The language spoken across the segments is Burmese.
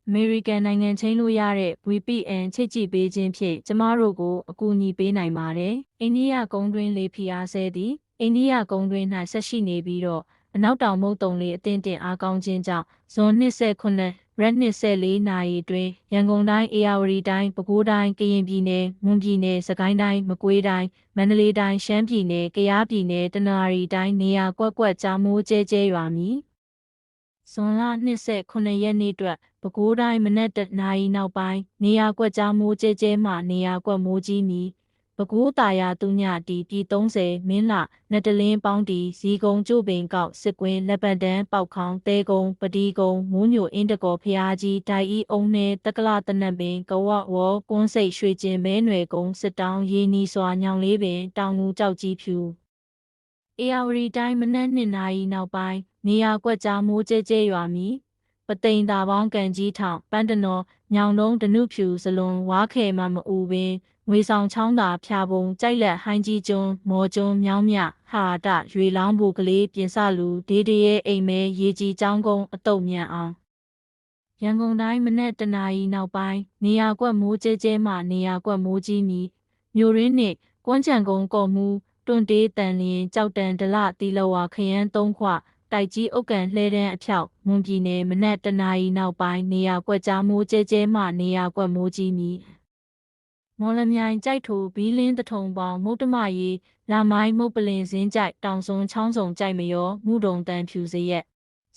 American နိုင်ငံချင်းလို့ရတဲ့ VPN ချိတ်ကြည့်ပေးခြင်းဖြင့်ကျမတို့ကိုအကူအညီပေးနိုင်ပါတယ်။အိန္ဒိယကုန်းတွင်းလေဖိအားဆဲသည်အိန္ဒိယကုန်းတွင်း၌ဆက်ရှိနေပြီးတော့အနောက်တောင်မုတ်တုံလေအသင့်တင်အားကောင်းခြင်းကြောင့်ဇွန်29ရက်24နာရီတွင်ရန်ကုန်တိုင်းအေရဝတီတိုင်းပဲခူးတိုင်းကရင်ပြည်နယ်မွန်ပြည်နယ်စကိုင်းတိုင်းမကွေးတိုင်းမန္တလေးတိုင်းရှမ်းပြည်နယ်ကယားပြည်နယ်တနင်္သာရီတိုင်းနေရာကွက်ကွက်ကြားမိုးကျဲကျဲရွာမည်ဇွန်လ29ရက်နေ့အတွက်ပဲခူးတိုင်းမနက်တနာရီနောက်ပိုင်းနေရာကွက်ကြားမိုးကျဲကျဲမှနေရာကွက်မိုးကြီးမည်ပဲခူးတာယာသူညတီပြည်30မင်းလနတလင်းပေါင်းတီဇီကုံကျို့ပင်ကောက်စစ်ကွင်းလက်ပတ်တန်းပေါက်ခေါင်းတဲကုံပတီကုံမိုးညိုအင်းတကောဖျားကြီးဒိုင်ဤအုံနှဲတက္ကလတနတ်ပင်ကဝဝကွန်းစိတ်ရွှေကျင်မဲနွယ်ကုံစစ်တောင်းရေနီစွာညောင်လေးပင်တောင်ငူကြောက်ကြီးဖြူအေရဝတီတိုင်းမနက်2နာရီနောက်ပိုင်းနေရာကွက်ကြားမိုးကျဲကျဲရွာမည်ပသိမ်သာပေါင်းကန်ကြီးထောင်ပန်းတနော်ညောင်တုံးဒနုဖြူစလွန်ဝါခဲမမအူပင်ငွေဆောင်ချောင်းသာဖျာပုံကြိုက်လက်ဟိုင်းကြီးကျွန်းမော်ကျွန်းမြောင်းမြဟာတရွေလောင်းဘူကလေးပြင်စလူဒေးတရဲအိမ်မဲရေကြီးចောင်းကုန်းအတုတ်မြန်အောင်ရန်ကုန်တိုင်းမနက်တနာရီနောက်ပိုင်းနေရာကွက်မိုးကျဲကျဲမှနေရာကွက်မိုးကြီးမီမြို့ရင်းနှင့်ကွမ်းချံကုန်းကော်မှုတွန့်တေးတန်လျင်ကြောက်တန်ဒလတီလဝါခရမ်း3ခွတိုက်ကြီးအုတ်ကန်လှဲတန်းအဖြောက်မွန်ပြည်နယ်မနက်တနာရီနောက်ပိုင်းနေရာကွက်ကြားမိုးကျဲကျဲမှနေရာကွက်မိုးကြီးမီမော်လမြိုင်ကြိုက်ထိုဘီလင်းတထုံပေါင်မုတ်တမရီလာမိုင်းမုတ်ပလင်စင်းကြိုက်တောင်စွန်းချောင်းစုံကြိုက်မရောမှုတုံတန်ဖြူစရက်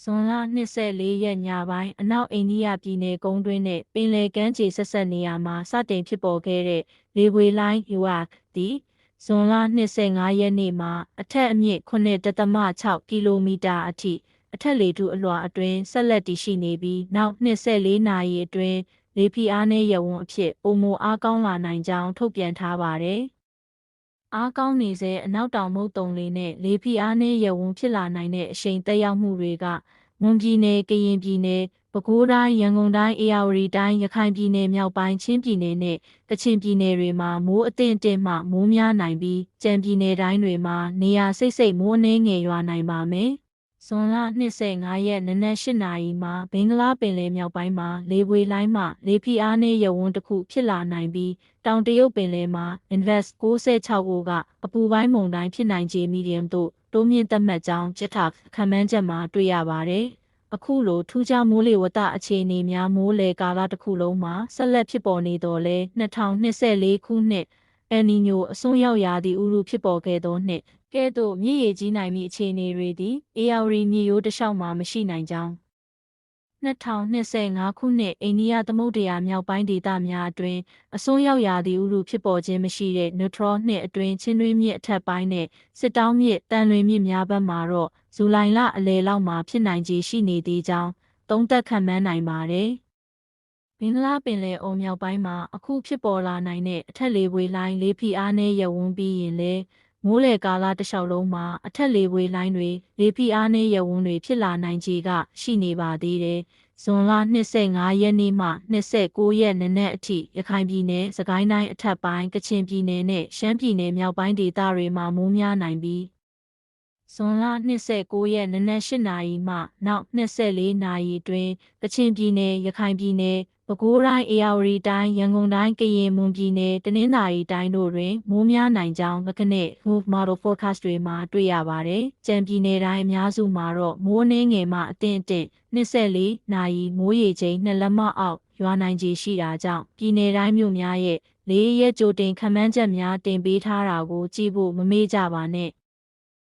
ဇွန်လ24ရက်ညပိုင်းအနောက်အိန္ဒိယပြည်နယ်ကုန်းတွင်းနဲ့ပင်လယ်ကမ်းခြေဆက်ဆက်နေရာမှာစတင်ဖြစ်ပေါ်ခဲ့တဲ့လေပွေလိုင်းယူဝါသည်ဇွန်လ25ရက်နေ့မှာအထက်အမြင့်9.6ကီလိုမီတာအထိအထက်လေထုအလွှာအတွင်းဆက်လက်တည်ရှိနေပြီးနောက်24နာရီအတွင်းလေဖိအားနည်းရပ်ဝန်းအဖြစ်ပုံမအားကောင်းလာနိုင်ကြောင်းထုတ်ပြန်ထားပါတယ်။အားကောင်းနေစေအနောက်တောင်မုတ်တုံလေနဲ့လေဖိအားနည်းရပ်ဝန်းဖြစ်လာနိုင်တဲ့အရှိန်သက်ရောက်မှုတွေကမွန်ပြည်နယ်ကရင်ပြည်နယ်ပဲခူးတိုင်းရန်ကုန်တိုင်းအေရဝတီတိုင်းရခိုင်ပြည်နယ်မြောက်ပိုင်းချင်းပြည်နယ်နဲ့ကချင်ပြည်နယ်တွေမှာမိုးအသင့်အတင့်မှမိုးများနိုင်ပြီးကြံပြည်နယ်တိုင်းတွေမှာနေရာစိတ်စိတ်မိုးအနှဲငယ်ရွာနိုင်ပါမယ်။ဇွန်လ25ရက်နနက်8နာရီမှာဘင်္ဂလားပင်လယ်မြောက်ပိုင်းမှာလေပွေလိုင်းမှလေဖိအားနည်းရပ်ဝန်းတစ်ခုဖြစ်လာနိုင်ပြီးတောင်တရုတ်ပင်လယ်မှာ Invest 96ကိုကအပူပိုင်းမုန်တိုင်းဖြစ်နိုင်ခြေ medium သို့တိုးမြင့်သတ်မှတ်ကြောင်းချက်ထားခန့်မှန်းချက်မှာတွေ့ရပါတယ်။အခုလိုထူးခြားမိုးလေဝသအခြေအနေများမိုးလေကာလတစ်ခုလုံးမှာဆက်လက်ဖြစ်ပေါ်နေတော်လဲ2024ခုနှစ်အယ်နီညိုအစွန်းရောက်ရာသီဥတုဖြစ်ပေါ်ခဲ့သောနှစ်ကဲ့သို့မြစ်ရေကြီးနိုင်မည့်အခြေအနေတွေသည်အေရဝတီမြစ်ရိုးတစ်လျှောက်မှာမရှိနိုင်ကြောင်း2025ခုနှစ်အိန္ဒိယသမုဒ္ဒရာမြောက်ပိုင်းဒေသများအတွင်းအစွန်းရောက်ရာသီဥတုဖြစ်ပေါ်ခြင်းမရှိတဲ့ neutral နှစ်အတွင်းချင်းတွင်းမြစ်အထက်ပိုင်းနဲ့စစ်တောင်းမြစ်တန်လွင်မြစ်များဘက်မှာတော့ဇူလိုင်လအလယ်လောက်မှာဖြစ်နိုင်ခြေရှိနေသေးကြောင်းသုံးသပ်ခန့်မှန်းနိုင်ပါတယ်။ဘင်္ဂလားပင်လယ်အော်မြောက်ပိုင်းမှာအခုဖြစ်ပေါ်လာနိုင်တဲ့အထက်လေပွေလိုင်းလေဖိအားနည်းရပ်ဝန်းပြီးရင်လည်းမိုးလေကာလတစ်လျှောက်လုံးမှာအထက်လေပွေလိုင်းတွေလေဖိအားနည်းရပ်ဝန်းတွေဖြစ်လာနိုင်ခြေကရှိနေပါသေးတယ်။ဇွန်လ25ရက်နေ့မှ29ရက်နေ့နက်အထိရခိုင်ပြည်နယ်စကိုင်းတိုင်းအထက်ပိုင်းကချင်ပြည်နယ်နဲ့ရှမ်းပြည်နယ်မြောက်ပိုင်းဒေသတွေမှာမိုးများနိုင်ပြီးဇွန်လ29ရက်နနက်8နာရီမှနောက်24နာရီအတွင်းကချင်ပြည်နယ်ရခိုင်ပြည်နယ်ပဲခူးတိုင်းအေရဝတီတိုင်းရန်ကုန်တိုင်းကရင်မွန်ပြည်နယ်တနင်္သာရီတိုင်းတို့တွင်မိုးများနိုင်ကြောင်းလကနေ့ Move Model Forecast တွေမှာတွေ့ရပါတယ်။ကြံပြည်နယ်တိုင်းအများစုမှာတော့မိုးအနှင်းငယ်မှအသင့်အတင့်24နာရီမိုးရေချိန်2လက်မအောက်ရွာနိုင်ခြေရှိတာကြောင့်ပြည်နယ်တိုင်းမြို့များရဲ့4ရက်ကြိုတင်ခန့်မှန်းချက်များတင်ပေးထားတာကိုကြည့်ဖို့မမေ့ကြပါနဲ့။